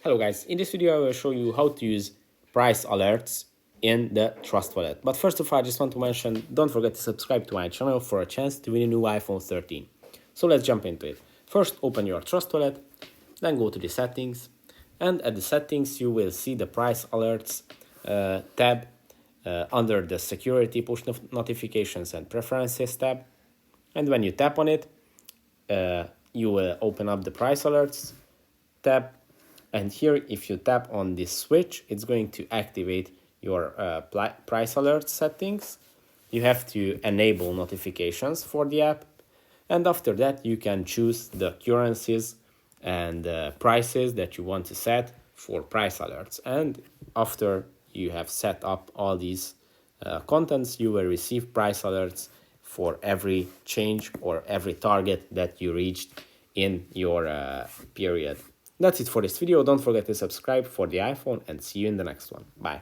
Hello guys, in this video I will show you how to use price alerts in the Trust Wallet. But first of all, I just want to mention, don't forget to subscribe to my channel for a chance to win a new iPhone 13. So let's jump into it. First, open your Trust Wallet, then go to the settings, and at the settings you will see the price alerts tab under the security push notifications and preferences tab. And when you tap on it, you will open up the price alerts tab. And here, if you tap on this switch, it's going to activate your price alert settings. You have to enable notifications for the app. And after that, you can choose the currencies and prices that you want to set for price alerts. And after you have set up all these contents, you will receive price alerts for every change or every target that you reached in your period. That's it for this video. Don't forget to subscribe for the iPhone and see you in the next one. Bye.